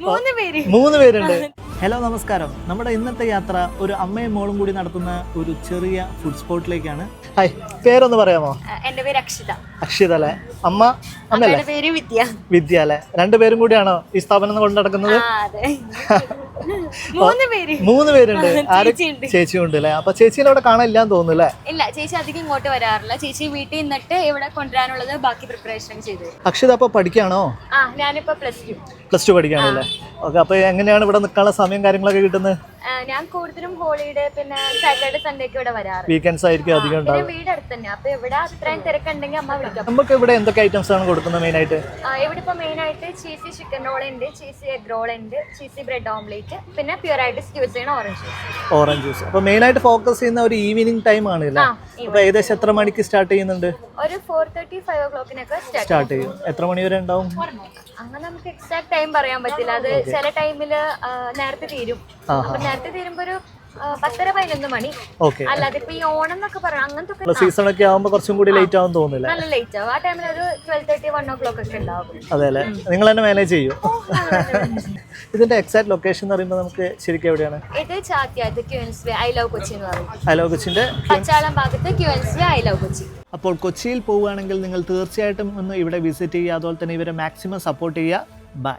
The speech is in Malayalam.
മൂന്ന് പേരുണ്ട്. ഹലോ നമസ്കാരം. നമ്മുടെ ഇന്നത്തെ യാത്ര ഒരു അമ്മയും മോളും കൂടി നടത്തുന്ന ഒരു ചെറിയ ഫുഡ് സ്പോട്ടിലേക്കാണ്. ഹായ്, പേരൊന്ന് പറയാമോ? എന്റെ പേര് അക്ഷിത. അക്ഷിത അല്ലേ? അമ്മയല്ലേ? പേര് വിദ്യ. വിദ്യ അല്ലേ? രണ്ടുപേരും കൂടിയാണോ ഈ സ്ഥാപനം കൊണ്ട് നടക്കുന്നത്? മൂന്ന് പേരുണ്ട്. ചേച്ചിയുണ്ട് അല്ലേ? അപ്പൊ ചേച്ചീനെ ഇവിടെ കാണാനില്ലാന്ന് തോന്നുന്നു അല്ലേ? ഇല്ല, ചേച്ചി അധികം ഇങ്ങോട്ട് വരാറില്ല. ചേച്ചി വീട്ടിൽ നിന്നിട്ട് ഇവിടെ കൊണ്ടുവരാനുള്ളത് ബാക്കി പ്രിപ്പറേഷൻ ചെയ്തു. അക്ഷിത അപ്പൊ പഠിക്കാണോ? ഞാനിപ്പോ പ്ലസ് ടു പഠിക്കാണല്ലേ? ഓക്കെ. അപ്പൊ എങ്ങനെയാണ് ഇവിടെ നിൽക്കാനുള്ള സമയം കാര്യങ്ങളൊക്കെ കിട്ടുന്നത്? ഞാൻ കൂടുതലും ഹോളിഡേ പിന്നെ സാറ്റർഡേ സൺഡേ ഒക്കെ ഇവിടെ വരാറ്. വീക്കെൻഡ്സ് ആയിരിക്കും അധികം ഉണ്ടാവും. വീട് അടുത്ത് തന്നെ. അപ്പൊ ഇവിടെ അത്രയും തിരക്കുണ്ടെങ്കിൽ അമ്മ വിളിക്കാം. നമുക്ക് ഇവിടെ എന്തൊക്കെ ഐറ്റംസ് ആണ് കൊടുക്കുന്നത് മെയിൻ ആയിട്ട്? ഇവിടെ ഇപ്പൊ മെയിൻ ആയിട്ട് ചീസി ചിക്കൻ റോൾ ഉണ്ട്, ചീസി എഗ് റോൾ ഉണ്ട്, ചീസി ബ്രെഡ് ഓംലേറ്റ്, പിന്നെ പ്യൂർ ആയിട്ട് യൂസ് ചെയ്യുന്ന ഓറഞ്ച് ജ്യൂസ്. അപ്പൊ മെയിൻ ആയിട്ട് ഫോക്കസ് ചെയ്യുന്ന ഒരു ഈവനിങ് ടൈം ആണ്. അപ്പൊ ഏകദേശം എത്ര മണിക്ക് സ്റ്റാർട്ട് ചെയ്യുന്നുണ്ട്? ഒരു 4:30-5 o'clock സ്റ്റാർട്ട് ചെയ്യും. എത്ര മണി വരെ ഉണ്ടാവും? അങ്ങനെ നമുക്ക് എക്സാക്ട് ടൈം പറയാൻ പറ്റില്ല. അത് ചില ടൈമില് നേരത്തെ തീരും. അപ്പൊ നേരത്തെ തീരുമ്പോ ഒരു 10-11 മണി. അല്ലാതെ ഇപ്പൊ ഈ ഓണം എന്നൊക്കെ പറയാം അങ്ങനത്തെ സീസൺ ഒക്കെ ആവുമ്പോ കുറച്ചും കൂടി ലേറ്റ് ആവും തോന്നില്ല? നല്ല ലേറ്റ് ആവും. ആ ടൈമിൽ ഒരു 12:30-1 o'clock ഒക്കെ ഉണ്ടാവും. അതെ അല്ലേ? നിങ്ങൾ തന്നെ മാനേജ് ചെയ്യും? ഇതിന്റെ എക്സാക്ട് ലൊക്കേഷൻ എന്ന് പറയുമ്പോൾ നമുക്ക് ശരിക്കും എവിടെയാണ്? ഇത് ചാത്തിയാത്ത് ക്യൂൻസ് ഐ ലവ് കൊച്ചി എന്ന് പറയും. ഐ ലവ് കൊച്ചിന്റെ പച്ചാളം ഭാഗത്ത് ക്യൂൻസ് ഐ ലവ് കൊച്ചി. അപ്പോൾ കൊച്ചിയിൽ പോവുകയാണെങ്കിൽ നിങ്ങൾ തീർച്ചയായിട്ടും ഒന്ന് ഇവിടെ വിസിറ്റ് ചെയ്യുക. അതുപോലെ തന്നെ ഇവരെ മാക്സിമം സപ്പോർട്ട് ചെയ്യുക. ബൈ.